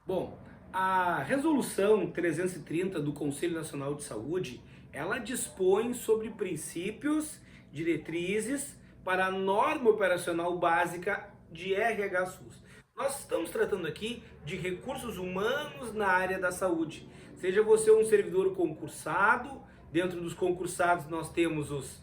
Bom, a Resolução 330 do Conselho Nacional de Saúde, ela dispõe sobre princípios, diretrizes para a norma operacional básica de RH-SUS. Nós estamos tratando aqui de recursos humanos na área da saúde. Seja você um servidor concursado, dentro dos concursados nós temos os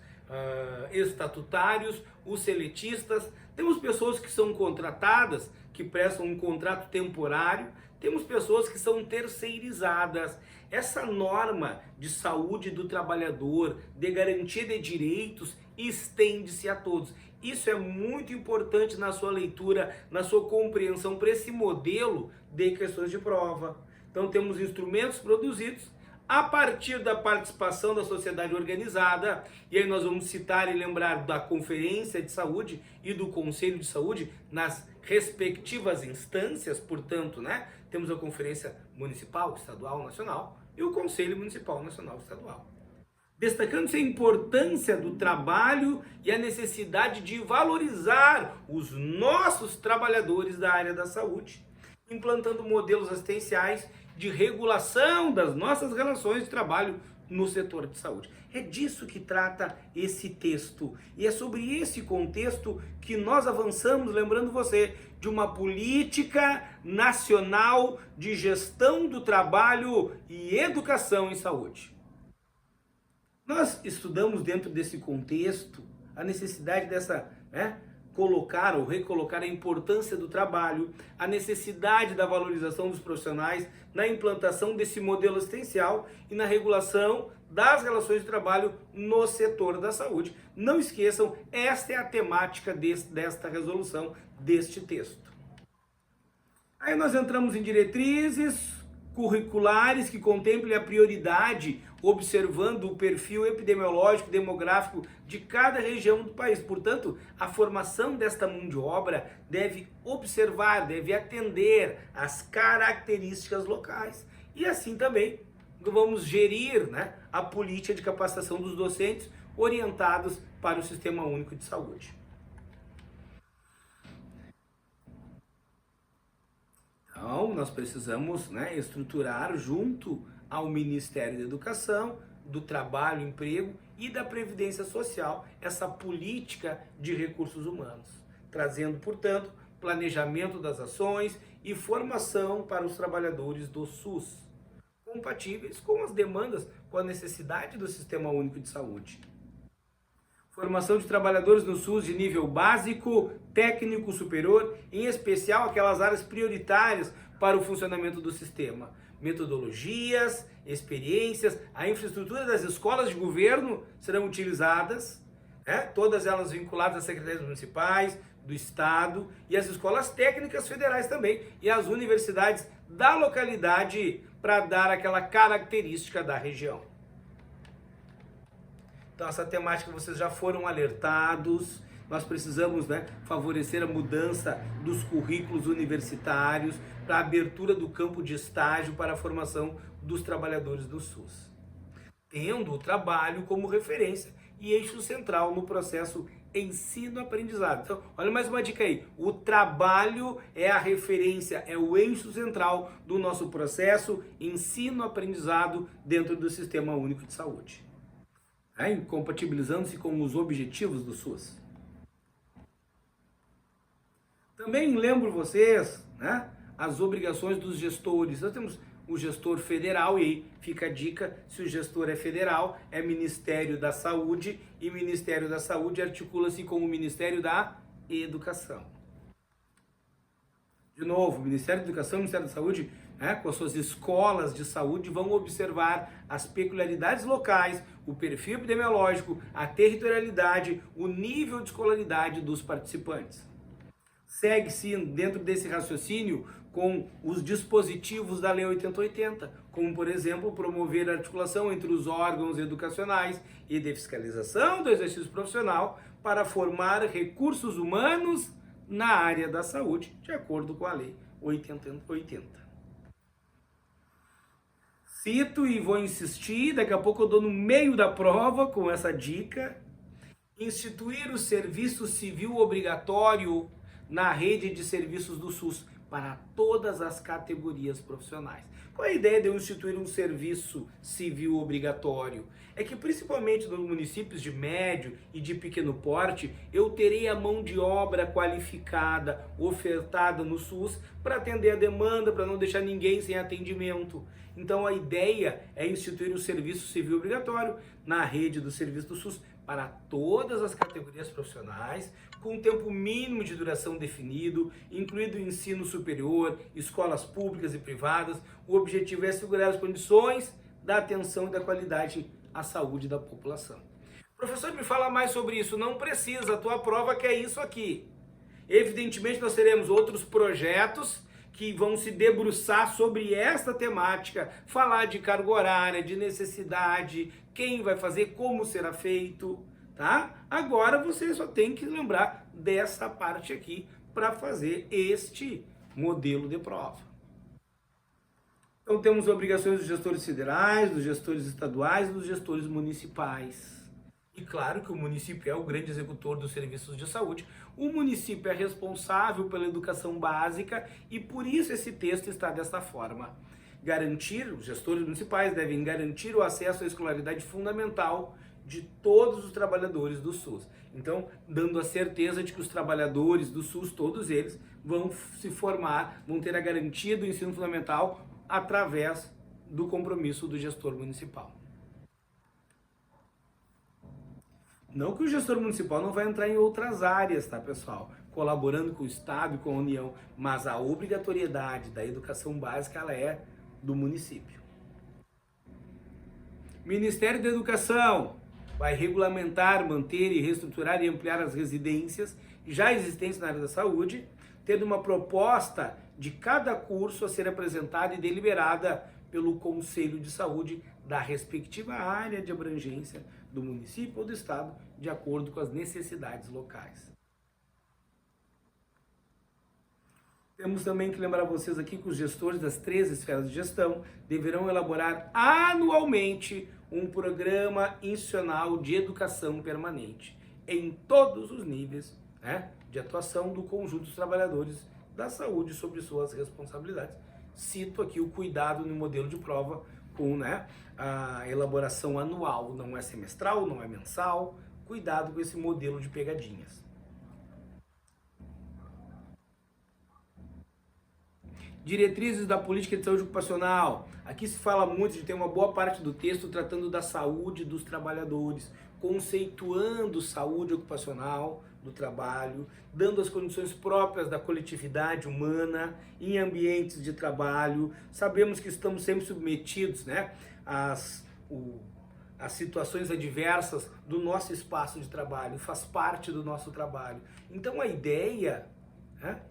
estatutários, os seletistas, temos pessoas que são contratadas, que prestam um contrato temporário, temos pessoas que são terceirizadas. Essa norma de saúde do trabalhador, de garantia de direitos, estende-se a todos. Isso é muito importante na sua leitura, na sua compreensão para esse modelo de questões de prova. Então temos instrumentos produzidos a partir da participação da sociedade organizada, e aí nós vamos citar e lembrar da Conferência de Saúde e do Conselho de Saúde nas respectivas instâncias, portanto, né? Temos a Conferência Municipal, Estadual, Nacional e o Conselho Municipal, Nacional e Estadual. Destacando-se a importância do trabalho e a necessidade de valorizar os nossos trabalhadores da área da saúde, implantando modelos assistenciais de regulação das nossas relações de trabalho no setor de saúde. É disso que trata esse texto. E é sobre esse contexto que nós avançamos, lembrando você, de uma política nacional de gestão do trabalho e educação em saúde. Nós estudamos dentro desse contexto a necessidade dessa, colocar ou recolocar a importância do trabalho, a necessidade da valorização dos profissionais, na implantação desse modelo assistencial e na regulação das relações de trabalho no setor da saúde. Não esqueçam, esta é a temática desta resolução, deste texto. Aí nós entramos em diretrizes curriculares que contemplem a prioridade, observando o perfil epidemiológico, demográfico de cada região do país. Portanto, a formação desta mão de obra deve observar, deve atender às características locais. E assim também vamos gerir, a política de capacitação dos docentes orientados para o Sistema Único de Saúde. Então, nós precisamos estruturar junto ao Ministério da Educação, do Trabalho, Emprego e da Previdência Social essa política de recursos humanos, trazendo, portanto, planejamento das ações e formação para os trabalhadores do SUS, compatíveis com as demandas, com a necessidade do Sistema Único de Saúde. Formação de trabalhadores no SUS de nível básico, técnico, superior, em especial aquelas áreas prioritárias para o funcionamento do sistema. Metodologias, experiências, a infraestrutura das escolas de governo serão utilizadas, todas elas vinculadas às secretarias municipais, do Estado e às escolas técnicas federais também, e às universidades da localidade para dar aquela característica da região. Então essa temática vocês já foram alertados, nós precisamos favorecer a mudança dos currículos universitários para a abertura do campo de estágio para a formação dos trabalhadores do SUS. Tendo o trabalho como referência e eixo central no processo ensino-aprendizado. Então, olha mais uma dica aí, o trabalho é a referência, é o eixo central do nosso processo ensino-aprendizado dentro do Sistema Único de Saúde. Compatibilizando-se com os objetivos do SUS. Também lembro vocês, as obrigações dos gestores. Nós temos o gestor federal, e aí fica a dica, se o gestor é federal, é Ministério da Saúde, e Ministério da Saúde articula-se com o Ministério da Educação. De novo, o Ministério da Educação e o Ministério da Saúde, com as suas escolas de saúde, vão observar as peculiaridades locais, o perfil epidemiológico, a territorialidade, o nível de escolaridade dos participantes. Segue-se dentro desse raciocínio com os dispositivos da Lei 8080, como, por exemplo, promover a articulação entre os órgãos educacionais e de fiscalização do exercício profissional para formar recursos humanos na área da saúde, de acordo com a Lei 8080. Cito e vou insistir, daqui a pouco eu dou no meio da prova com essa dica, instituir o serviço civil obrigatório na rede de serviços do SUS, para todas as categorias profissionais. Qual é a ideia de eu instituir um serviço civil obrigatório? É que principalmente nos municípios de médio e de pequeno porte, eu terei a mão de obra qualificada, ofertada no SUS para atender a demanda, para não deixar ninguém sem atendimento. Então a ideia é instituir um serviço civil obrigatório na rede do serviço do SUS para todas as categorias profissionais, com um tempo mínimo de duração definido, incluído o ensino superior, escolas públicas e privadas. O objetivo é assegurar as condições da atenção e da qualidade à saúde da população. Professor, me fala mais sobre isso. Não precisa, a tua prova quer isso aqui. Evidentemente nós teremos outros projetos que vão se debruçar sobre esta temática, falar de carga horária, de necessidade, quem vai fazer, como será feito, tá? Agora você só tem que lembrar dessa parte aqui para fazer este modelo de prova. Então temos obrigações dos gestores federais, dos gestores estaduais e dos gestores municipais. E claro que o município é o grande executor dos serviços de saúde. O município é responsável pela educação básica e por isso esse texto está desta forma. Os gestores municipais devem garantir o acesso à escolaridade fundamental de todos os trabalhadores do SUS. Então, dando a certeza de que os trabalhadores do SUS, todos eles, vão se formar, vão ter a garantia do ensino fundamental através do compromisso do gestor municipal. Não que o gestor municipal não vai entrar em outras áreas, tá, pessoal? Colaborando com o Estado e com a União, mas a obrigatoriedade da educação básica, ela é do município. Ministério da Educação vai regulamentar, manter e reestruturar e ampliar as residências já existentes na área da saúde, tendo uma proposta de cada curso a ser apresentada e deliberada pelo Conselho de Saúde da respectiva área de abrangência do município ou do estado, de acordo com as necessidades locais. Temos também que lembrar vocês aqui que os gestores das 13 esferas de gestão deverão elaborar anualmente um programa institucional de educação permanente em todos os níveis, né, de atuação do conjunto dos trabalhadores da saúde sobre suas responsabilidades. Cito aqui o cuidado no modelo de prova com, né, a elaboração anual, não é semestral, não é mensal. Cuidado com esse modelo de pegadinhas. Diretrizes da política de saúde ocupacional. Aqui se fala muito de ter uma boa parte do texto tratando da saúde dos trabalhadores, conceituando saúde ocupacional do trabalho, dando as condições próprias da coletividade humana em ambientes de trabalho. Sabemos que estamos sempre submetidos, né, às situações adversas do nosso espaço de trabalho, faz parte do nosso trabalho. Então a ideia, né,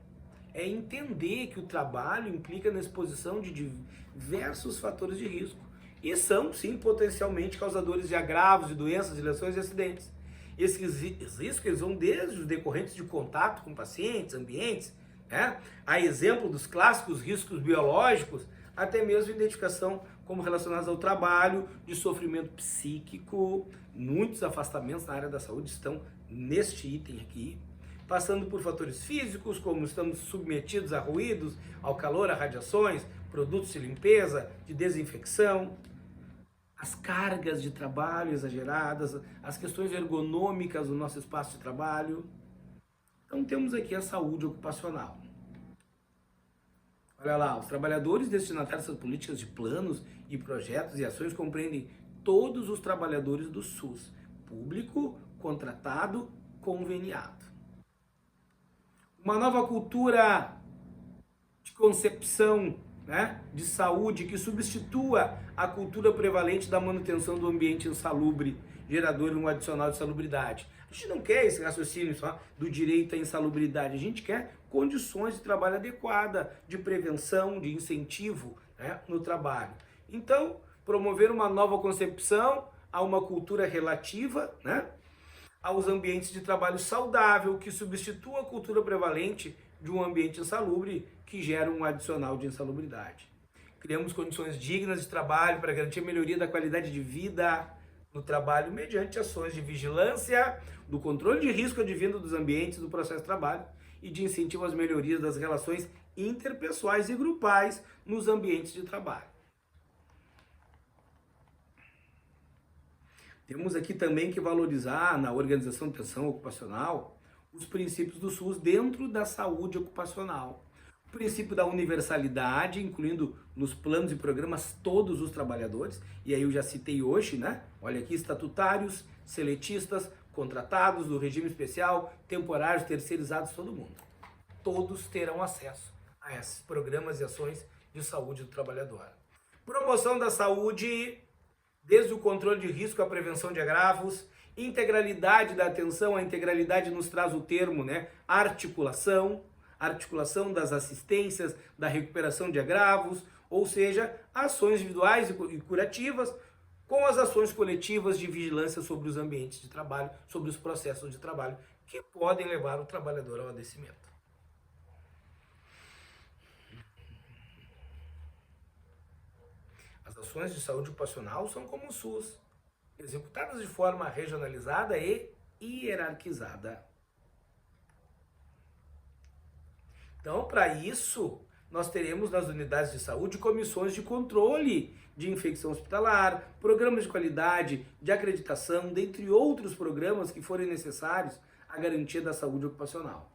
é entender que o trabalho implica na exposição de diversos fatores de risco. E são, sim, potencialmente causadores de agravos, de doenças, de lesões e acidentes. Esses riscos eles vão desde os decorrentes de contato com pacientes, ambientes, né, a exemplo dos clássicos riscos biológicos, até mesmo identificação como relacionados ao trabalho, de sofrimento psíquico. Muitos afastamentos na área da saúde estão neste item aqui, passando por fatores físicos, como estamos submetidos a ruídos, ao calor, a radiações, produtos de limpeza, de desinfecção, as cargas de trabalho exageradas, as questões ergonômicas do nosso espaço de trabalho. Então temos aqui a saúde ocupacional. Olha lá, os trabalhadores destinatários dessas políticas de planos e projetos e ações compreendem todos os trabalhadores do SUS, público, contratado, conveniado. Uma nova cultura de concepção, né, de saúde que substitua a cultura prevalente da manutenção do ambiente insalubre, gerador de um adicional de salubridade. A gente não quer esse raciocínio só do direito à insalubridade, a gente quer condições de trabalho adequada, de prevenção, de incentivo, né, no trabalho. Então, promover uma nova concepção a uma cultura relativa, né, aos ambientes de trabalho saudável, que substitua a cultura prevalente de um ambiente insalubre, que gera um adicional de insalubridade. Criamos condições dignas de trabalho para garantir a melhoria da qualidade de vida no trabalho mediante ações de vigilância, do controle de risco advindo dos ambientes do processo de trabalho e de incentivo às melhorias das relações interpessoais e grupais nos ambientes de trabalho. Temos aqui também que valorizar na organização de atenção ocupacional os princípios do SUS dentro da saúde ocupacional. O princípio da universalidade, incluindo nos planos e programas todos os trabalhadores, e aí eu já citei hoje, né? Olha aqui, estatutários, seletistas, contratados do regime especial, temporários, terceirizados, todo mundo. Todos terão acesso a esses programas e ações de saúde do trabalhador. Promoção da saúde, desde o controle de risco à prevenção de agravos, integralidade da atenção, a integralidade nos traz o termo, né? Articulação das assistências, da recuperação de agravos, ou seja, ações individuais e curativas, com as ações coletivas de vigilância sobre os ambientes de trabalho, sobre os processos de trabalho, que podem levar o trabalhador ao adoecimento. As ações de saúde ocupacional são como o SUS, executadas de forma regionalizada e hierarquizada. Então, para isso, nós teremos nas unidades de saúde comissões de controle de infecção hospitalar, programas de qualidade, de acreditação, dentre outros programas que forem necessários à garantia da saúde ocupacional.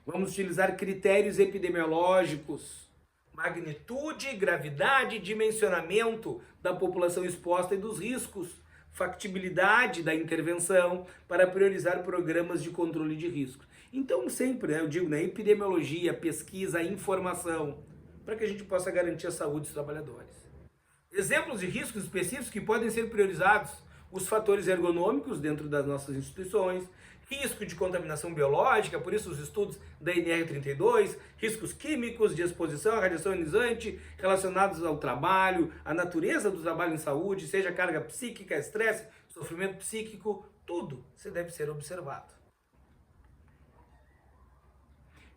Vamos utilizar critérios epidemiológicos, magnitude, gravidade, dimensionamento da população exposta e dos riscos, factibilidade da intervenção para priorizar programas de controle de riscos. Então, sempre, eu digo, né, epidemiologia, pesquisa, informação, para que a gente possa garantir a saúde dos trabalhadores. Exemplos de riscos específicos que podem ser priorizados: os fatores ergonômicos dentro das nossas instituições, risco de contaminação biológica, por isso os estudos da NR32, riscos químicos de exposição à radiação ionizante relacionados ao trabalho, à natureza do trabalho em saúde, seja carga psíquica, estresse, sofrimento psíquico, tudo se deve ser observado.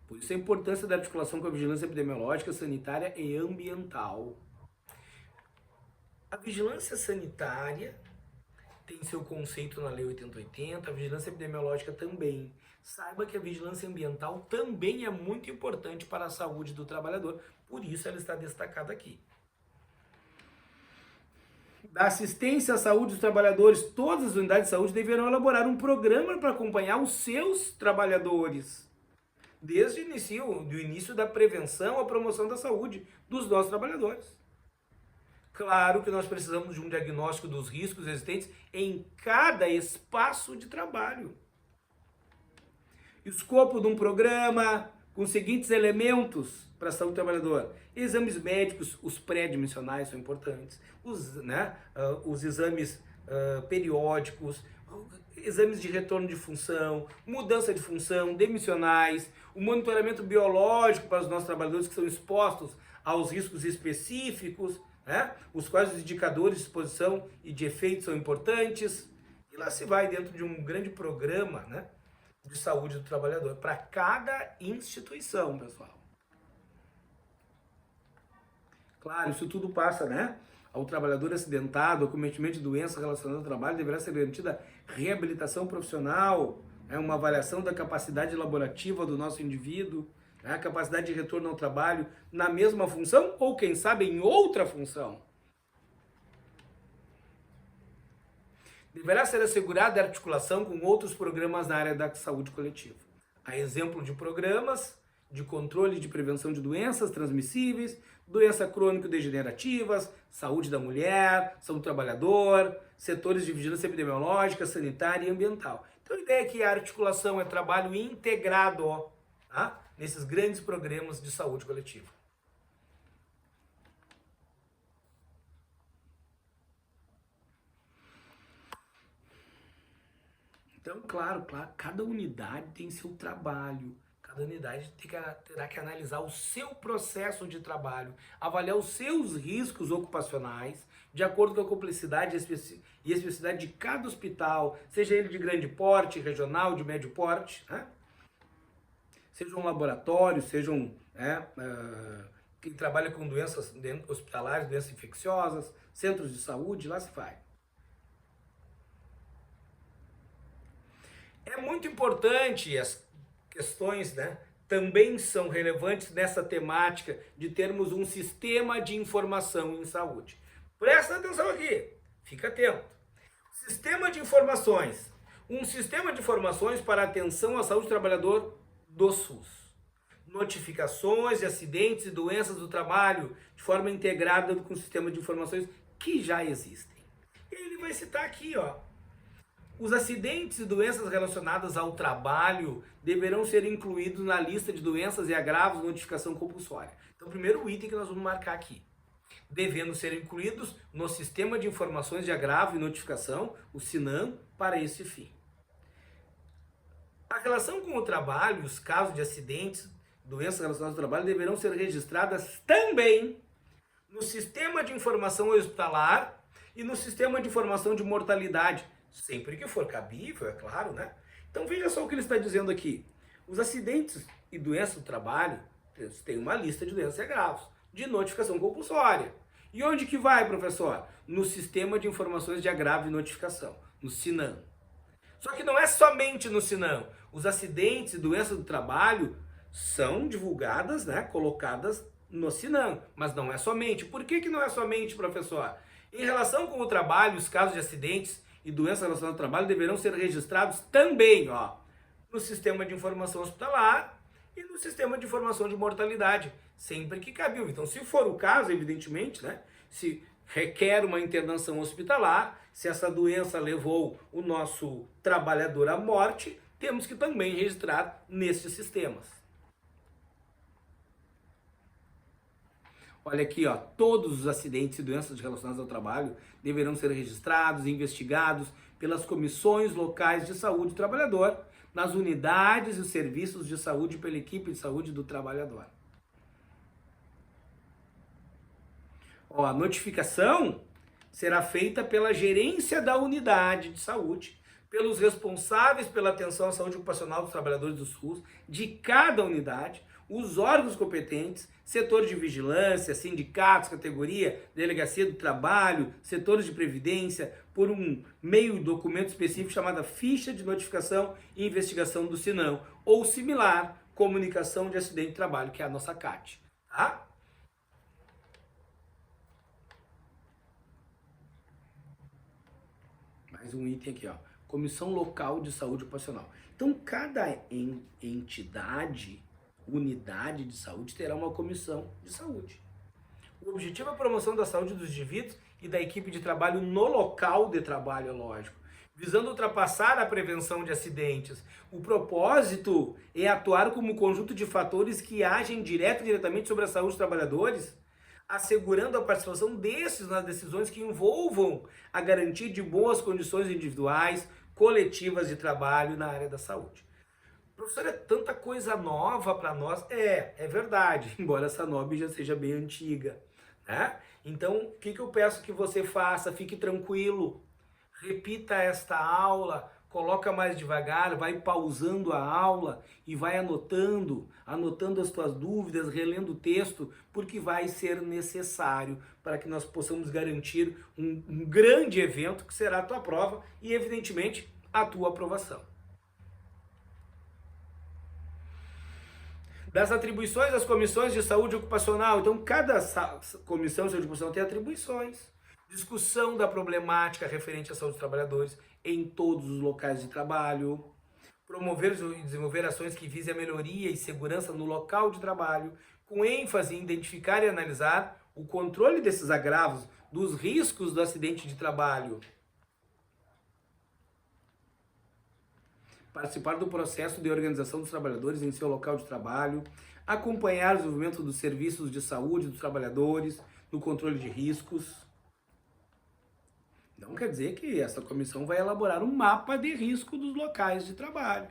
Por isso a importância da articulação com a vigilância epidemiológica, sanitária e ambiental. A vigilância sanitária tem seu conceito na Lei 8080, a vigilância epidemiológica também. Saiba que a vigilância ambiental também é muito importante para a saúde do trabalhador, por isso ela está destacada aqui. Da assistência à saúde dos trabalhadores, todas as unidades de saúde deverão elaborar um programa para acompanhar os seus trabalhadores, desde o início da prevenção à promoção da saúde dos nossos trabalhadores. Claro que nós precisamos de um diagnóstico dos riscos existentes em cada espaço de trabalho. Escopo de um programa com os seguintes elementos para a saúde do trabalhador: exames médicos, os pré-dimensionais são importantes, os exames periódicos, exames de retorno de função, mudança de função, demissionais, o monitoramento biológico para os nossos trabalhadores que são expostos aos riscos específicos, né? Os quais os indicadores de exposição e de efeitos são importantes. E lá se vai dentro de um grande programa, né, de saúde do trabalhador para cada instituição, pessoal. Claro, isso tudo passa, né? Ao trabalhador acidentado, ao cometimento de doença relacionada ao trabalho, deverá ser garantida reabilitação profissional, uma avaliação da capacidade laborativa do nosso indivíduo, a capacidade de retorno ao trabalho na mesma função ou, quem sabe, em outra função. Deverá ser assegurada a articulação com outros programas na área da saúde coletiva. A exemplo de programas de controle de prevenção de doenças transmissíveis, doenças crônico-degenerativas, saúde da mulher, saúde do trabalhador, setores de vigilância epidemiológica, sanitária e ambiental. Então a ideia é que a articulação é trabalho integrado, tá? Nesses grandes programas de saúde coletiva. Então, claro, cada unidade tem seu trabalho, cada unidade terá que analisar o seu processo de trabalho, avaliar os seus riscos ocupacionais, de acordo com a complexidade e especificidade de cada hospital, seja ele de grande porte, regional, de médio porte, né? Seja um laboratório, quem trabalha com doenças hospitalares, doenças infecciosas, centros de saúde, lá se vai. É muito importante questões, né, também são relevantes nessa temática de termos um sistema de informação em saúde. Presta atenção aqui, fica atento. Sistema de informações. Um sistema de informações para atenção à saúde do trabalhador do SUS. Notificações de acidentes e doenças do trabalho de forma integrada com o sistema de informações que já existem. E ele vai citar aqui, ó. Os acidentes e doenças relacionadas ao trabalho deverão ser incluídos na lista de doenças e agravos de notificação compulsória. Então, o primeiro item que nós vamos marcar aqui. Devendo ser incluídos no Sistema de Informações de Agravo e Notificação, o SINAM, para esse fim. A relação com o trabalho, os casos de acidentes, doenças relacionadas ao trabalho, deverão ser registradas também no Sistema de Informação Hospitalar e no Sistema de Informação de Mortalidade, sempre que for cabível, é claro, né? Então veja só o que ele está dizendo aqui. Os acidentes e doenças do trabalho, tem uma lista de doenças e agravos, de notificação compulsória. E onde que vai, professor? No Sistema de Informações de Agravo e Notificação, no SINAM. Só que não é somente no SINAM. Os acidentes e doenças do trabalho são divulgadas, né, colocadas no SINAM, mas não é somente. Por que não é somente, professor? Em relação com o trabalho, os casos de acidentes e doenças relacionadas ao trabalho deverão ser registrados também, ó, no Sistema de Informação Hospitalar e no Sistema de Informação de Mortalidade, sempre que cabível. Então, se for o caso, evidentemente, né, se requer uma internação hospitalar, se essa doença levou o nosso trabalhador à morte, temos que também registrar nesses sistemas. Olha aqui, ó, todos os acidentes e doenças relacionadas ao trabalho deverão ser registrados e investigados pelas comissões locais de saúde do trabalhador, nas unidades e serviços de saúde pela equipe de saúde do trabalhador. Ó, a notificação será feita pela gerência da unidade de saúde, pelos responsáveis pela atenção à saúde ocupacional dos trabalhadores do SUS, de cada unidade, os órgãos competentes, setor de vigilância, sindicatos, categoria, delegacia do trabalho, setores de previdência, por um meio de documento específico chamado ficha de notificação e investigação do SINAM, ou similar, comunicação de acidente de trabalho, que é a nossa CAT, tá? Mais um item aqui, ó. Comissão Local de Saúde Ocupacional. Então, cada entidade, unidade de saúde, terá uma comissão de saúde. O objetivo é a promoção da saúde dos indivíduos e da equipe de trabalho no local de trabalho, é lógico, visando ultrapassar a prevenção de acidentes. O propósito é atuar como conjunto de fatores que agem direto e diretamente sobre a saúde dos trabalhadores, assegurando a participação desses nas decisões que envolvam a garantia de boas condições individuais, coletivas de trabalho na área da saúde. Professor, é tanta coisa nova para nós. É verdade, embora essa NOB já seja bem antiga, né? Então, o que eu peço que você faça? Fique tranquilo, repita esta aula, coloca mais devagar, vai pausando a aula e vai anotando as tuas dúvidas, relendo o texto, porque vai ser necessário para que nós possamos garantir um grande evento que será a tua prova e, evidentemente, a tua aprovação. Das atribuições das comissões de saúde ocupacional. Então, cada comissão de saúde ocupacional tem atribuições. Discussão da problemática referente à saúde dos trabalhadores em todos os locais de trabalho. Promover e desenvolver ações que visem a melhoria e segurança no local de trabalho, com ênfase em identificar e analisar o controle desses agravos, dos riscos do acidente de trabalho. Participar do processo de organização dos trabalhadores em seu local de trabalho, acompanhar o desenvolvimento dos serviços de saúde dos trabalhadores, no controle de riscos. Não quer dizer que essa comissão vai elaborar um mapa de risco dos locais de trabalho.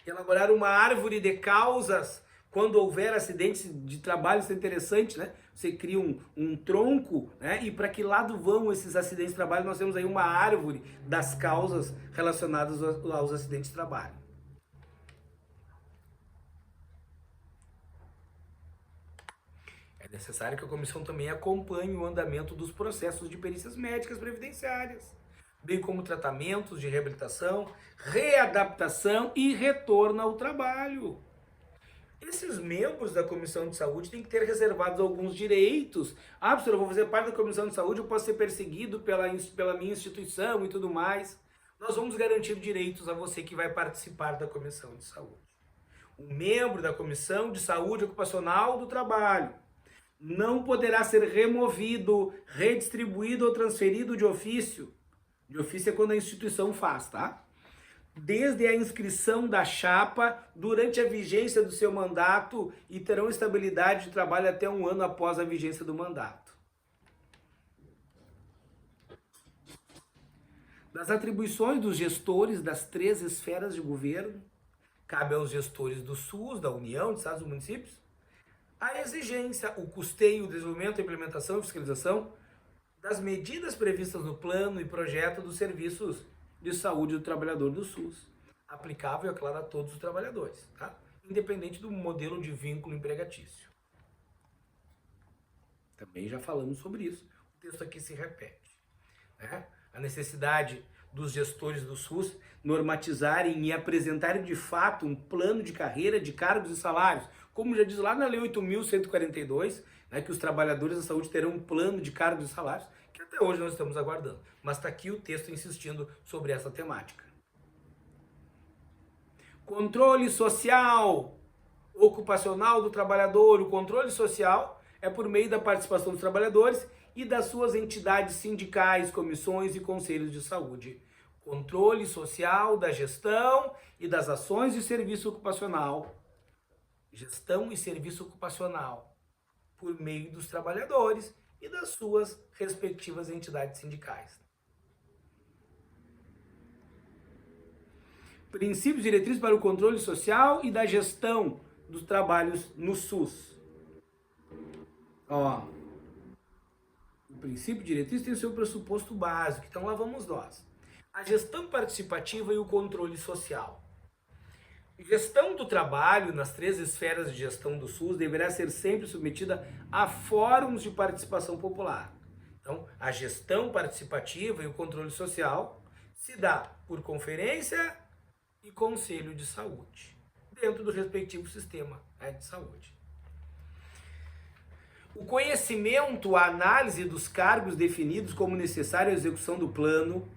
Elaborar uma árvore de causas quando houver acidentes de trabalho, isso é interessante, né? Você cria um tronco, né? E para que lado vão esses acidentes de trabalho? Nós temos aí uma árvore das causas relacionadas aos acidentes de trabalho. É necessário que a comissão também acompanhe o andamento dos processos de perícias médicas previdenciárias, bem como tratamentos de reabilitação, readaptação e retorno ao trabalho. Esses membros da Comissão de Saúde têm que ter reservados alguns direitos. Ah, professor, eu vou fazer parte da Comissão de Saúde, eu posso ser perseguido pela minha instituição e tudo mais. Nós vamos garantir direitos a você que vai participar da Comissão de Saúde. Um membro da Comissão de Saúde Ocupacional do Trabalho não poderá ser removido, redistribuído ou transferido de ofício. De ofício é quando a instituição faz, tá? Desde a inscrição da chapa, durante a vigência do seu mandato e terão estabilidade de trabalho até 1 ano após a vigência do mandato. Das atribuições dos gestores das 3 esferas de governo, cabe aos gestores do SUS, da União, de estados e municípios, a exigência, o custeio, o desenvolvimento, a implementação e fiscalização das medidas previstas no plano e projeto dos serviços de saúde do trabalhador do SUS, aplicável, é claro, a todos os trabalhadores, tá? Independente do modelo de vínculo empregatício. Também já falamos sobre isso, o texto aqui se repete, né? A necessidade dos gestores do SUS normatizarem e apresentarem de fato um plano de carreira, de cargos e salários, como já diz lá na Lei 8.142, né, que os trabalhadores da saúde terão um plano de cargos e salários, que até hoje nós estamos aguardando. Mas está aqui o texto insistindo sobre essa temática. Controle social ocupacional do trabalhador. O controle social é por meio da participação dos trabalhadores e das suas entidades sindicais, comissões e conselhos de saúde. Controle social da gestão e das ações de serviço ocupacional. Gestão e serviço ocupacional por meio dos trabalhadores e das suas respectivas entidades sindicais. Princípios e diretrizes para o controle social e da gestão dos trabalhos no SUS. Ó, o princípio e diretriz tem o seu pressuposto básico, então lá vamos nós. A gestão participativa e o controle social. Gestão do trabalho nas 3 esferas de gestão do SUS deverá ser sempre submetida a fóruns de participação popular. Então, a gestão participativa e o controle social se dá por conferência e conselho de saúde, dentro do respectivo sistema de saúde. O conhecimento, a análise dos cargos definidos como necessário à execução do plano,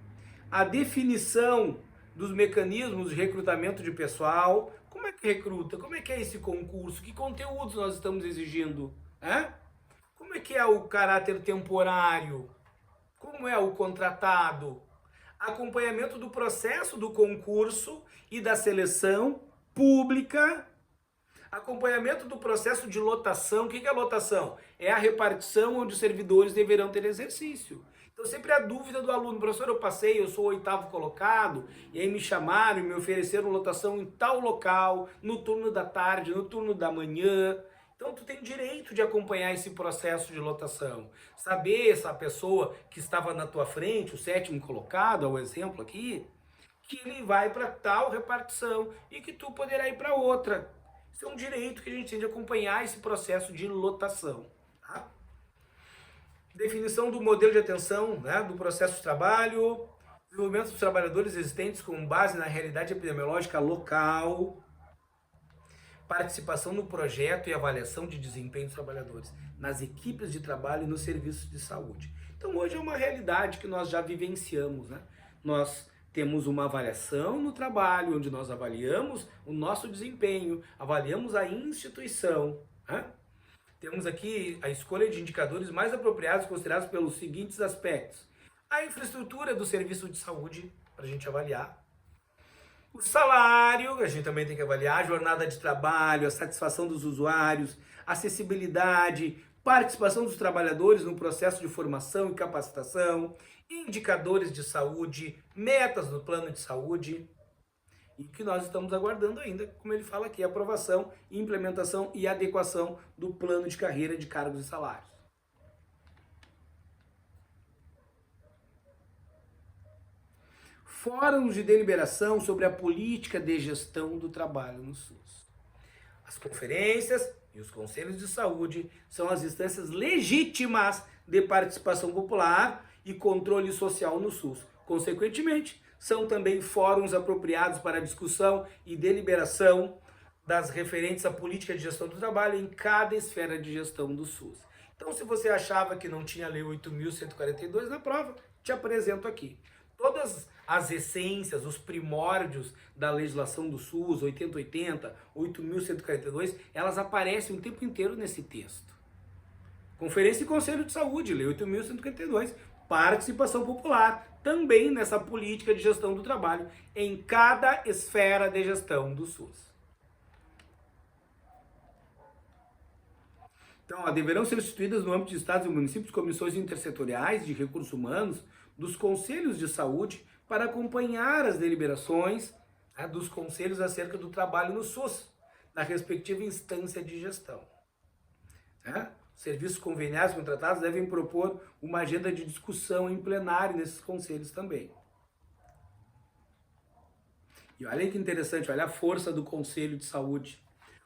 a definição dos mecanismos de recrutamento de pessoal, como é que recruta, como é que é esse concurso, que conteúdos nós estamos exigindo, como é que é o caráter temporário, como é o contratado, acompanhamento do processo do concurso e da seleção pública, acompanhamento do processo de lotação. O que é lotação? É a repartição onde os servidores deverão ter exercício. Então sempre a dúvida do aluno: professor, eu passei, eu sou o 8º colocado, e aí me chamaram e me ofereceram lotação em tal local, no turno da tarde, no turno da manhã. Então tu tem direito de acompanhar esse processo de lotação. Saber essa pessoa que estava na tua frente, o 7º colocado, é o exemplo aqui, que ele vai para tal repartição e que tu poderá ir para outra. Isso é um direito que a gente tem de acompanhar esse processo de lotação. Tá? Definição do modelo de atenção, do processo de trabalho, desenvolvimento dos trabalhadores existentes com base na realidade epidemiológica local, participação no projeto e avaliação de desempenho dos trabalhadores nas equipes de trabalho e nos serviços de saúde. Então hoje é uma realidade que nós já vivenciamos, Nós temos uma avaliação no trabalho, onde nós avaliamos o nosso desempenho, avaliamos a instituição. Temos aqui a escolha de indicadores mais apropriados considerados pelos seguintes aspectos: a infraestrutura do serviço de saúde, para a gente avaliar, o salário, a gente também tem que avaliar, a jornada de trabalho, a satisfação dos usuários, acessibilidade, participação dos trabalhadores no processo de formação e capacitação, indicadores de saúde, metas no plano de saúde, e que nós estamos aguardando ainda, como ele fala aqui, aprovação, implementação e adequação do plano de carreira de cargos e salários. Fóruns de deliberação sobre a política de gestão do trabalho no SUS. As conferências e os conselhos de saúde são as instâncias legítimas de participação popular e controle social no SUS. Consequentemente, são também fóruns apropriados para discussão e deliberação das referentes à política de gestão do trabalho em cada esfera de gestão do SUS. Então, se você achava que não tinha a Lei 8.142 na prova, te apresento aqui. Todas as essências, os primórdios da legislação do SUS, 8080, 8.142, elas aparecem o tempo inteiro nesse texto. Conferência e Conselho de Saúde, Lei 8.142, participação popular, também nessa política de gestão do trabalho em cada esfera de gestão do SUS. Então, deverão ser instituídas no âmbito de estados e municípios comissões intersetoriais de recursos humanos dos conselhos de saúde para acompanhar as deliberações dos conselhos acerca do trabalho no SUS, na respectiva instância de gestão. Serviços conveniados contratados devem propor uma agenda de discussão em plenário nesses conselhos também. E olha que interessante, olha a força do Conselho de Saúde.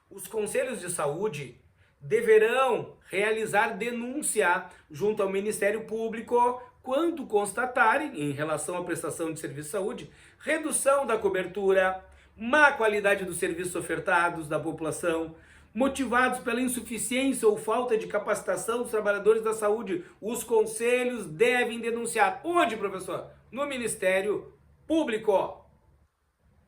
Os conselhos de saúde deverão realizar denúncia junto ao Ministério Público quando constatarem, em relação à prestação de serviço de saúde, redução da cobertura, má qualidade dos serviços ofertados da população, motivados pela insuficiência ou falta de capacitação dos trabalhadores da saúde. Os conselhos devem denunciar. Onde, professor? No Ministério Público.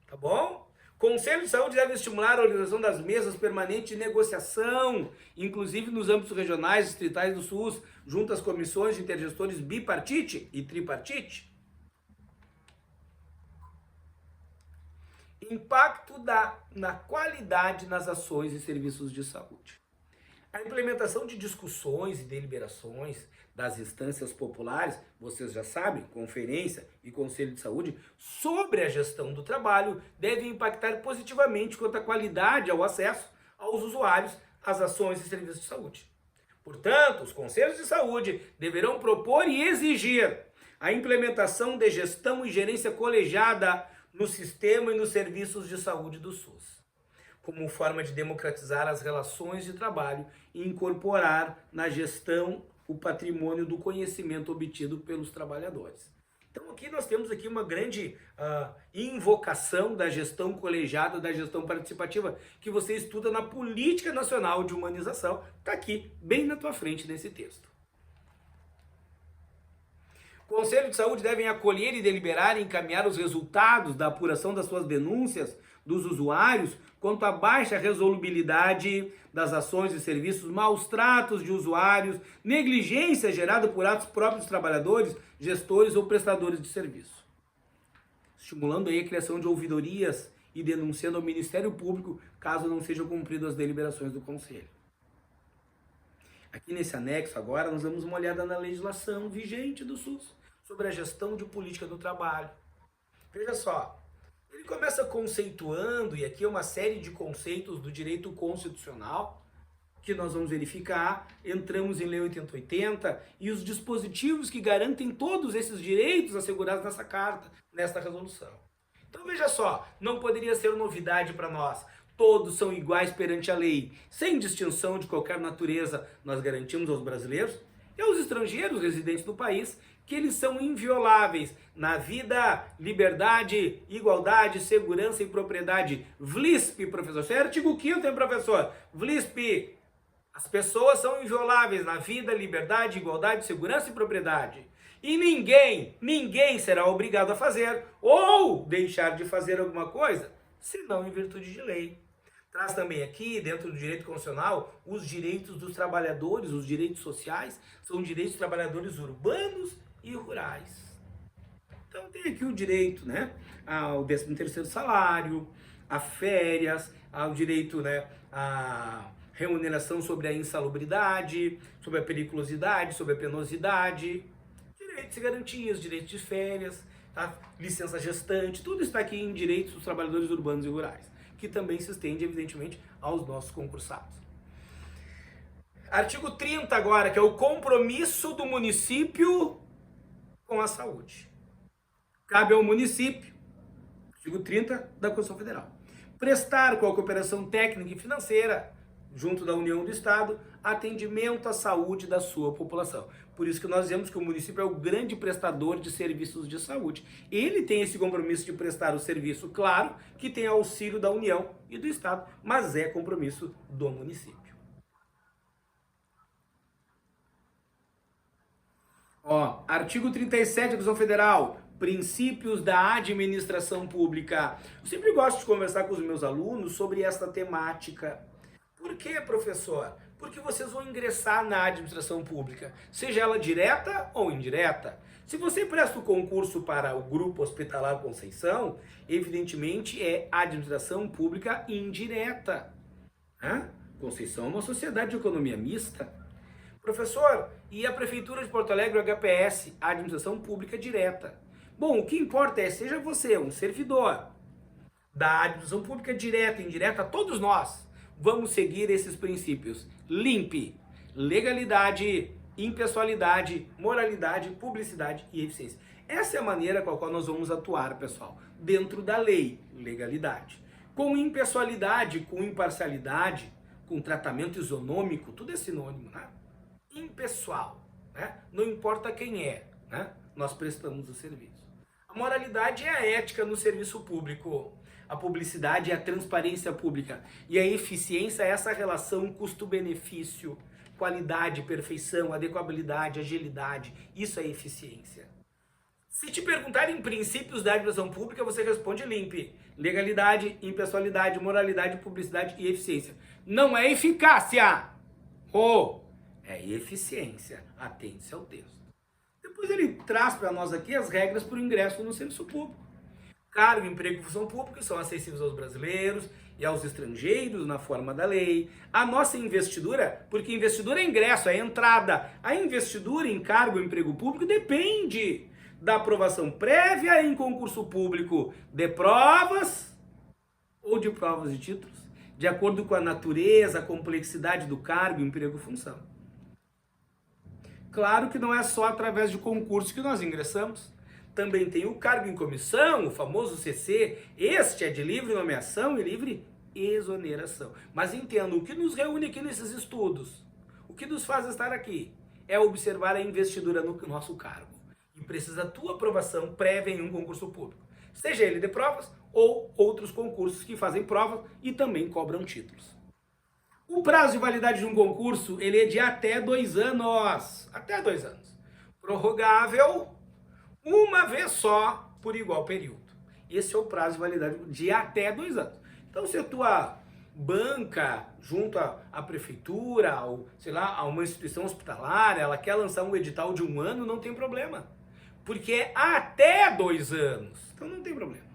Tá bom? Conselho de Saúde deve estimular a organização das mesas permanentes de negociação, inclusive nos âmbitos regionais e distritais do SUS, junto às comissões de intergestores bipartite e tripartite. Impacto na qualidade nas ações e serviços de saúde. A implementação de discussões e deliberações das instâncias populares, vocês já sabem, conferência e conselho de saúde, sobre a gestão do trabalho, devem impactar positivamente quanto à qualidade ao acesso aos usuários às ações e serviços de saúde. Portanto, os conselhos de saúde deverão propor e exigir a implementação de gestão e gerência colegiada no sistema e nos serviços de saúde do SUS, como forma de democratizar as relações de trabalho e incorporar na gestão o patrimônio do conhecimento obtido pelos trabalhadores. Então aqui nós temos aqui uma grande invocação da gestão colegiada, da gestão participativa, que você estuda na Política Nacional de Humanização, está aqui, bem na tua frente nesse texto. Conselho de Saúde devem acolher e deliberar e encaminhar os resultados da apuração das suas denúncias dos usuários quanto à baixa resolubilidade das ações e serviços, maus tratos de usuários, negligência gerada por atos próprios dos trabalhadores, gestores ou prestadores de serviço. Estimulando aí a criação de ouvidorias e denunciando ao Ministério Público caso não sejam cumpridas as deliberações do Conselho. Aqui nesse anexo agora nós damos uma olhada na legislação vigente do SUS sobre a gestão de política do trabalho. Veja só, ele começa conceituando, e aqui é uma série de conceitos do direito constitucional que nós vamos verificar, entramos em Lei 8080 e os dispositivos que garantem todos esses direitos assegurados nessa carta, nesta resolução. Então veja só, não poderia ser novidade para nós. Todos são iguais perante a lei, sem distinção de qualquer natureza. Nós garantimos aos brasileiros e aos estrangeiros residentes no país que eles são invioláveis na vida, liberdade, igualdade, segurança e propriedade. VLISP, professor. Isso é artigo 5º, hein, professor? VLISP. As pessoas são invioláveis na vida, liberdade, igualdade, segurança e propriedade. E ninguém será obrigado a fazer ou deixar de fazer alguma coisa, senão em virtude de lei. Traz também aqui, dentro do direito constitucional, os direitos dos trabalhadores, os direitos sociais, são direitos dos trabalhadores urbanos e rurais. Então tem aqui o direito, né, ao 13º salário, a férias, ao direito, né, a remuneração sobre a insalubridade, sobre a periculosidade, sobre a penosidade, direitos e garantias, direitos de férias, tá? Licença gestante, tudo está aqui em direitos dos trabalhadores urbanos e rurais, que também se estende, evidentemente, aos nossos concursados. Artigo 30 agora, que é o compromisso do município com a saúde. Cabe ao município, artigo 30 da Constituição Federal, prestar com a cooperação técnica e financeira, junto da União e do Estado, atendimento à saúde da sua população. Por isso que nós dizemos que o município é o grande prestador de serviços de saúde. Ele tem esse compromisso de prestar o serviço, claro, que tem auxílio da União e do Estado, mas é compromisso do município. Ó, artigo 37 da Constituição Federal, princípios da administração pública. Eu sempre gosto de conversar com os meus alunos sobre esta temática. Por quê, professor? Porque vocês vão ingressar na administração pública, seja ela direta ou indireta. Se você presta o concurso para o Grupo Hospitalar Conceição, evidentemente é administração pública indireta. Conceição é uma sociedade de economia mista. Professor, e a Prefeitura de Porto Alegre, o HPS, a administração pública direta. Bom, o que importa é, seja você um servidor da administração pública direta e indireta, todos nós vamos seguir esses princípios. LIMP, legalidade, impessoalidade, moralidade, publicidade e eficiência. Essa é a maneira com a qual nós vamos atuar, pessoal, dentro da lei, legalidade. Com impessoalidade, com imparcialidade, com tratamento isonômico, tudo é sinônimo, né? Impessoal, né? Não importa quem é, né? Nós prestamos o serviço. A moralidade é a ética no serviço público. A publicidade é a transparência pública. E a eficiência é essa relação custo-benefício, qualidade, perfeição, adequabilidade, agilidade. Isso é eficiência. Se te perguntarem princípios da administração pública, você responde LIMP. Legalidade, impessoalidade, moralidade, publicidade e eficiência. Não é eficácia! É eficiência. Atente-se ao texto. Depois ele traz para nós aqui as regras para o ingresso no serviço público. Cargo, emprego e função pública são acessíveis aos brasileiros e aos estrangeiros na forma da lei. A nossa investidura, porque investidura é ingresso, é entrada. A investidura em cargo, emprego público depende da aprovação prévia em concurso público de provas ou de provas de títulos, de acordo com a natureza, a complexidade do cargo, emprego e função. Claro que não é só através de concurso que nós ingressamos. Também tem o cargo em comissão, o famoso CC. Este é de livre nomeação e livre exoneração. Mas entenda, o que nos reúne aqui nesses estudos, o que nos faz estar aqui, é observar a investidura no nosso cargo. E precisa da tua aprovação prévia em um concurso público. Seja ele de provas ou outros concursos que fazem provas e também cobram títulos. O prazo de validade de um concurso, ele é de até 2 anos. Até 2 anos. Prorrogável uma vez só por igual período. Esse é o prazo de validade de até 2 anos. Então, se a tua banca, junto à prefeitura, ou, sei lá, a uma instituição hospitalar, ela quer lançar um edital de 1 ano, não tem problema. Porque é até 2 anos. Então, não tem problema.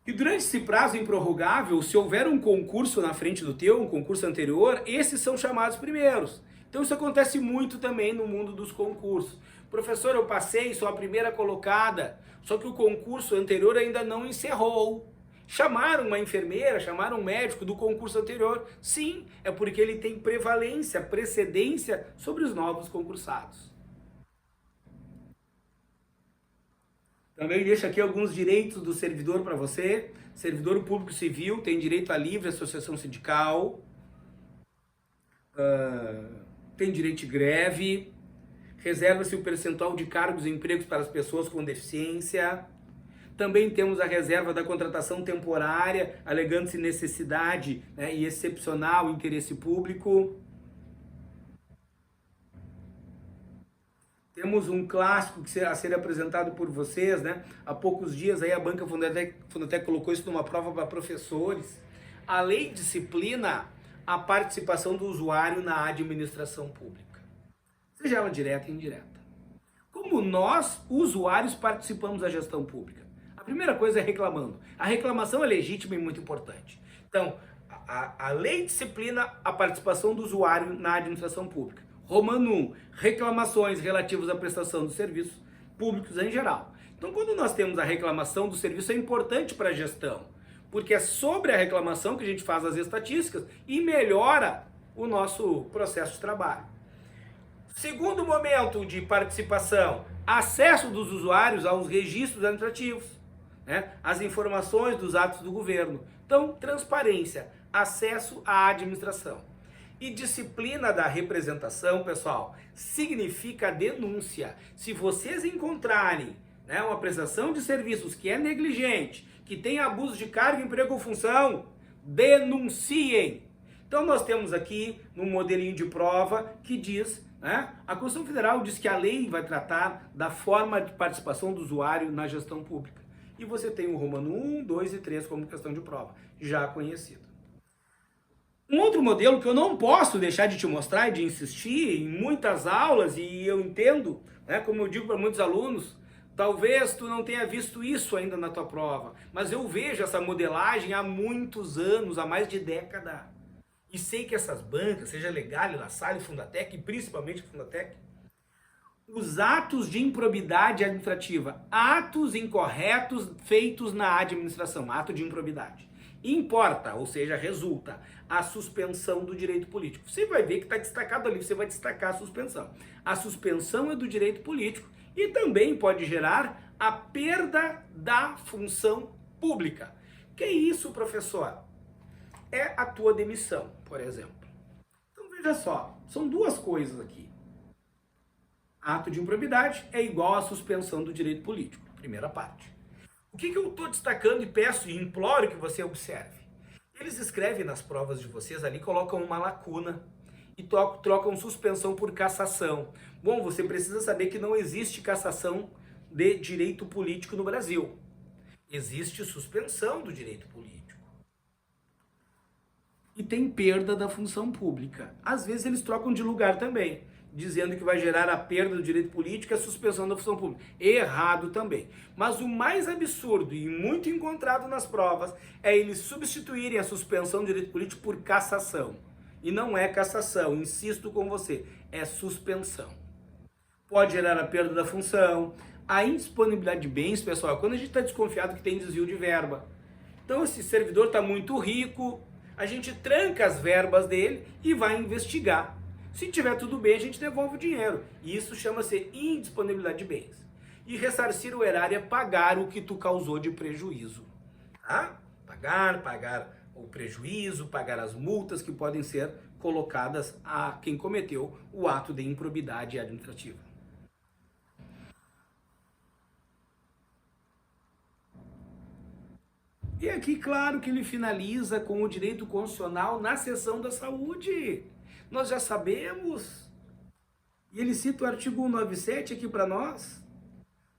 E durante esse prazo improrrogável, se houver um concurso na frente do teu, um concurso anterior, esses são chamados primeiros. Então isso acontece muito também no mundo dos concursos. Professor, eu passei, sou a primeira colocada, só que o concurso anterior ainda não encerrou. Chamaram uma enfermeira, chamaram um médico do concurso anterior. Sim, é porque ele tem prevalência, precedência sobre os novos concursados. Também deixo aqui alguns direitos do servidor para você. Servidor público civil tem direito à livre associação sindical, tem direito de greve, reserva-se o percentual de cargos e empregos para as pessoas com deficiência. Também temos a reserva da contratação temporária, alegando-se necessidade, né, e excepcional interesse público. Temos um clássico a ser apresentado por vocês, né? Há poucos dias aí a Banca Fundatec colocou isso numa prova para professores. A lei disciplina a participação do usuário na administração pública, seja ela direta ou indireta. Como nós, usuários, participamos da gestão pública? A primeira coisa é reclamando. A reclamação é legítima e muito importante. Então, a lei disciplina a participação do usuário na administração pública. Romano 1, reclamações relativas à prestação de serviços públicos em geral. Então, quando nós temos a reclamação do serviço, é importante para a gestão, porque é sobre a reclamação que a gente faz as estatísticas e melhora o nosso processo de trabalho. Segundo momento de participação, acesso dos usuários aos registros administrativos, né? As informações dos atos do governo. Então, transparência, acesso à administração. E disciplina da representação, pessoal, significa denúncia. Se vocês encontrarem, né, uma prestação de serviços que é negligente, que tem abuso de cargo, emprego ou função, denunciem. Então nós temos aqui um modelinho de prova que diz, né, a Constituição Federal diz que a lei vai tratar da forma de participação do usuário na gestão pública. E você tem o Romano 1, 2 e 3 como questão de prova, já conhecido. Um outro modelo que eu não posso deixar de te mostrar e de insistir em muitas aulas, e eu entendo, né, como eu digo para muitos alunos, talvez tu não tenha visto isso ainda na tua prova, mas eu vejo essa modelagem há muitos anos, há mais de década. E sei que essas bancas, seja Legale, La Salle, Fundatec, e principalmente Fundatec, os atos de improbidade administrativa, atos incorretos feitos na administração, ato de improbidade. Importa, ou seja, resulta a suspensão do direito político. Você vai ver que está destacado ali, você vai destacar a suspensão. A suspensão é do direito político e também pode gerar a perda da função pública. Que é isso, professor? É a tua demissão, por exemplo. Então veja só, são duas coisas aqui. Ato de improbidade é igual à suspensão do direito político, primeira parte. O que eu estou destacando e peço e imploro que você observe? Eles escrevem nas provas de vocês ali, colocam uma lacuna e trocam suspensão por cassação. Bom, você precisa saber que não existe cassação de direito político no Brasil. Existe suspensão do direito político. E tem perda da função pública. Às vezes eles trocam de lugar também, dizendo que vai gerar a perda do direito político e a suspensão da função pública. Errado também. Mas o mais absurdo e muito encontrado nas provas é eles substituírem a suspensão do direito político por cassação. E não é cassação, insisto com você, é suspensão. Pode gerar a perda da função, a indisponibilidade de bens, pessoal, quando a gente está desconfiado que tem desvio de verba. Então esse servidor está muito rico, a gente tranca as verbas dele e vai investigar. Se tiver tudo bem, a gente devolve o dinheiro. E isso chama-se indisponibilidade de bens. E ressarcir o erário é pagar o que tu causou de prejuízo. Tá? Pagar o prejuízo, pagar as multas que podem ser colocadas a quem cometeu o ato de improbidade administrativa. E aqui, claro que ele finaliza com o direito constitucional na seção da saúde. Nós já sabemos. E ele cita o artigo 197 aqui para nós.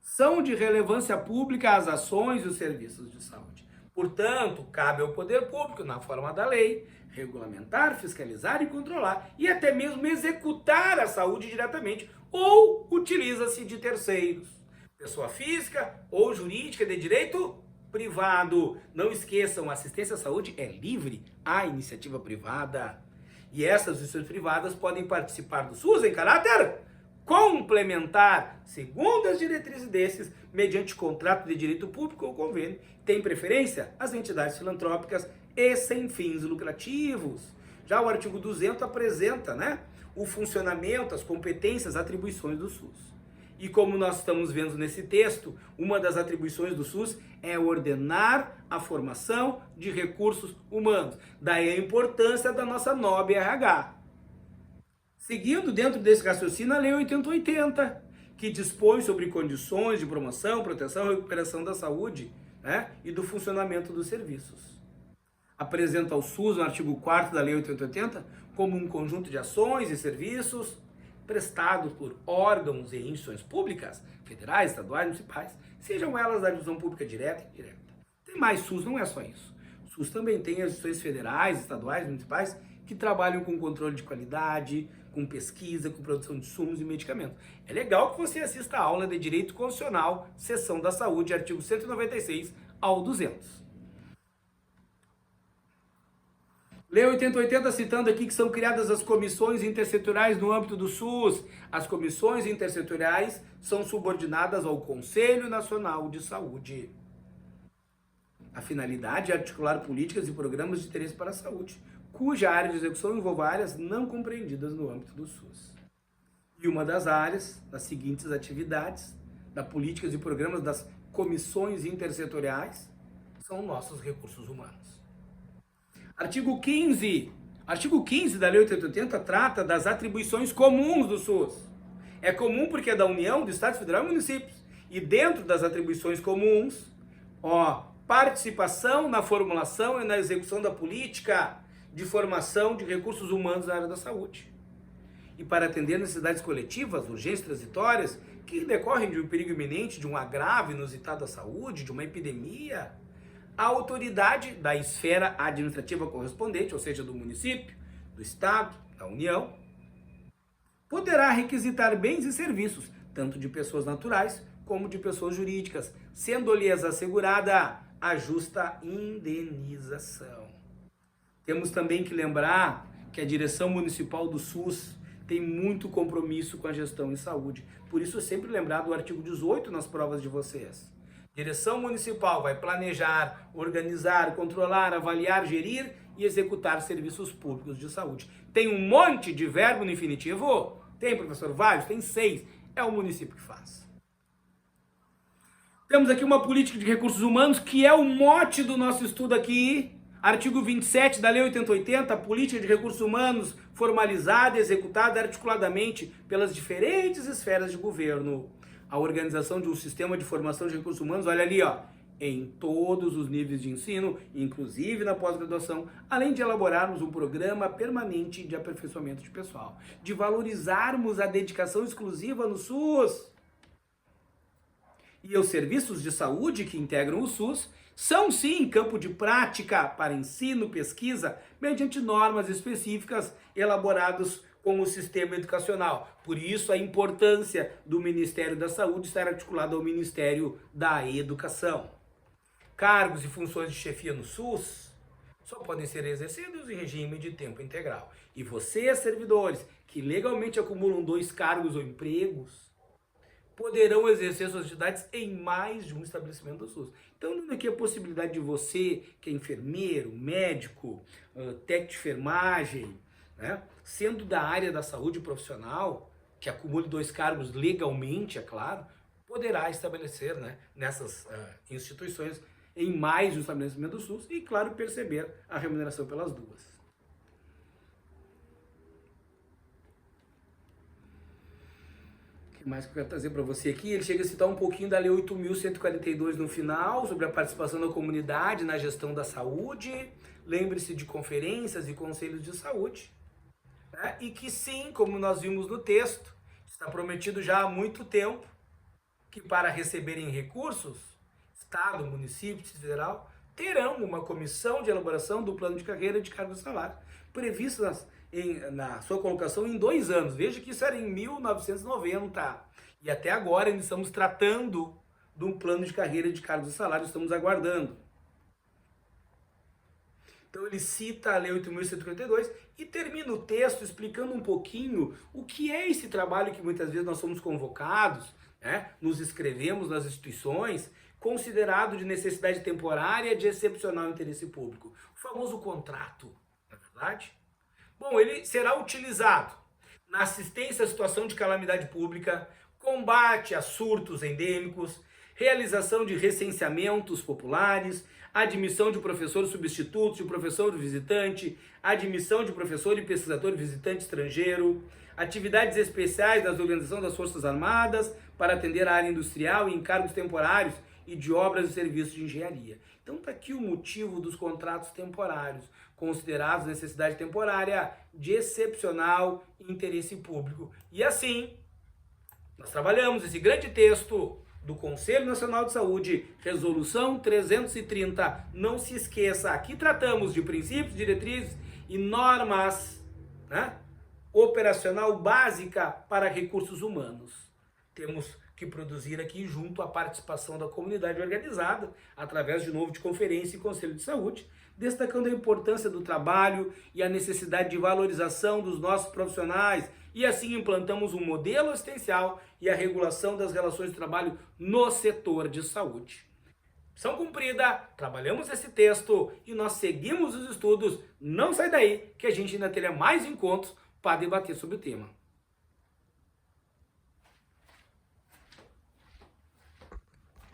São de relevância pública as ações e os serviços de saúde. Portanto, cabe ao poder público, na forma da lei, regulamentar, fiscalizar e controlar, e até mesmo executar a saúde diretamente, ou utiliza-se de terceiros, pessoa física ou jurídica de direito privado. Não esqueçam, a assistência à saúde é livre à iniciativa privada. E essas instituições privadas podem participar do SUS em caráter complementar, segundo as diretrizes desses, mediante contrato de direito público ou convênio. Tem preferência as entidades filantrópicas e sem fins lucrativos. Já o artigo 200 apresenta, né, o funcionamento, as competências, as atribuições do SUS. E como nós estamos vendo nesse texto, uma das atribuições do SUS é ordenar a formação de recursos humanos. Daí a importância da nossa NOB RH. Seguindo dentro desse raciocínio a Lei 8080, que dispõe sobre condições de promoção, proteção e recuperação da saúde, né, e do funcionamento dos serviços. Apresenta ao SUS, no artigo 4º da Lei 8080, como um conjunto de ações e serviços prestados por órgãos e instituições públicas, federais, estaduais, municipais, sejam elas da divisão pública direta e indireta. Tem mais SUS, não é só isso. O SUS também tem as instituições federais, estaduais, municipais, que trabalham com controle de qualidade, com pesquisa, com produção de insumos e medicamentos. É legal que você assista a aula de Direito Constitucional, Seção da Saúde, artigo 196 ao 200. Lei 8080 citando aqui que são criadas as comissões intersetoriais no âmbito do SUS. As comissões intersetoriais são subordinadas ao Conselho Nacional de Saúde. A finalidade é articular políticas e programas de interesse para a saúde, cuja área de execução envolva áreas não compreendidas no âmbito do SUS. E uma das áreas, das seguintes atividades, da políticas e programas das comissões intersetoriais, são nossos recursos humanos. Artigo 15 Artigo 15 da Lei 880 trata das atribuições comuns do SUS. É comum porque é da União, do Estado Federal e municípios. E dentro das atribuições comuns, participação na formulação e na execução da política de formação de recursos humanos na área da saúde. E para atender necessidades coletivas, urgências transitórias, que decorrem de um perigo iminente, de um agravo inusitado à saúde, de uma epidemia, a autoridade da esfera administrativa correspondente, ou seja, do município, do Estado, da União, poderá requisitar bens e serviços, tanto de pessoas naturais como de pessoas jurídicas, sendo-lhes assegurada a justa indenização. Temos também que lembrar que a direção municipal do SUS tem muito compromisso com a gestão em saúde. Por isso, sempre lembrar do artigo 18 nas provas de vocês. Direção municipal vai planejar, organizar, controlar, avaliar, gerir e executar serviços públicos de saúde. Tem um monte de verbo no infinitivo? Tem, professor? Vários? Tem 6. É o município que faz. Temos aqui uma política de recursos humanos que é o mote do nosso estudo aqui. Artigo 27 da Lei 8080, política de recursos humanos formalizada e executada articuladamente pelas diferentes esferas de governo. A organização de um sistema de formação de recursos humanos, olha ali, em todos os níveis de ensino, inclusive na pós-graduação, além de elaborarmos um programa permanente de aperfeiçoamento de pessoal, de valorizarmos a dedicação exclusiva no SUS. E os serviços de saúde que integram o SUS são sim campo de prática para ensino, pesquisa, mediante normas específicas elaboradas com o sistema educacional. Por isso a importância do Ministério da Saúde estar articulado ao Ministério da Educação. Cargos e funções de chefia no SUS só podem ser exercidos em regime de tempo integral. E vocês, servidores, que legalmente acumulam 2 cargos ou empregos, poderão exercer suas atividades em mais de um estabelecimento do SUS. Então, dando aqui a possibilidade de você, que é enfermeiro, médico, técnico de enfermagem, né, sendo da área da saúde profissional, que acumule 2 cargos legalmente, é claro, poderá estabelecer, né, nessas instituições em mais de um estabelecimento do SUS e, claro, perceber a remuneração pelas duas. O que mais que eu quero trazer para você aqui? Ele chega a citar um pouquinho da Lei 8.142 no final, sobre a participação da comunidade na gestão da saúde. Lembre-se de conferências e conselhos de saúde. Né? E que sim, como nós vimos no texto, está prometido já há muito tempo que para receberem recursos, Estado, município, Distrito Federal, terão uma comissão de elaboração do plano de carreira de cargos e salários, previstas na sua colocação em 2 anos. Veja que isso era em 1990. E até agora ainda estamos tratando de um plano de carreira de cargos e salários, estamos aguardando. Então ele cita a Lei 8.142 e termina o texto explicando um pouquinho o que é esse trabalho que muitas vezes nós somos convocados, né? Nos inscrevemos nas instituições, considerado de necessidade temporária de excepcional interesse público. O famoso contrato, não é verdade? Bom, ele será utilizado na assistência à situação de calamidade pública, combate a surtos endêmicos, realização de recenseamentos populares, admissão de professor substituto, de professor visitante, admissão de professor e pesquisador visitante estrangeiro, atividades especiais das organizações das Forças Armadas para atender a área industrial e encargos temporários e de obras e serviços de engenharia. Então está aqui o motivo dos contratos temporários, considerados necessidade temporária de excepcional interesse público. E assim, nós trabalhamos esse grande texto do Conselho Nacional de Saúde, Resolução 330. Não se esqueça, aqui tratamos de princípios, diretrizes e normas, né, operacional básica para recursos humanos. Temos que produzir aqui junto à participação da comunidade organizada, através de novo de conferência e conselho de saúde, destacando a importância do trabalho e a necessidade de valorização dos nossos profissionais, e assim implantamos um modelo assistencial e a regulação das relações de trabalho no setor de saúde. Missão cumprida, trabalhamos esse texto e nós seguimos os estudos. Não sai daí que a gente ainda terá mais encontros para debater sobre o tema.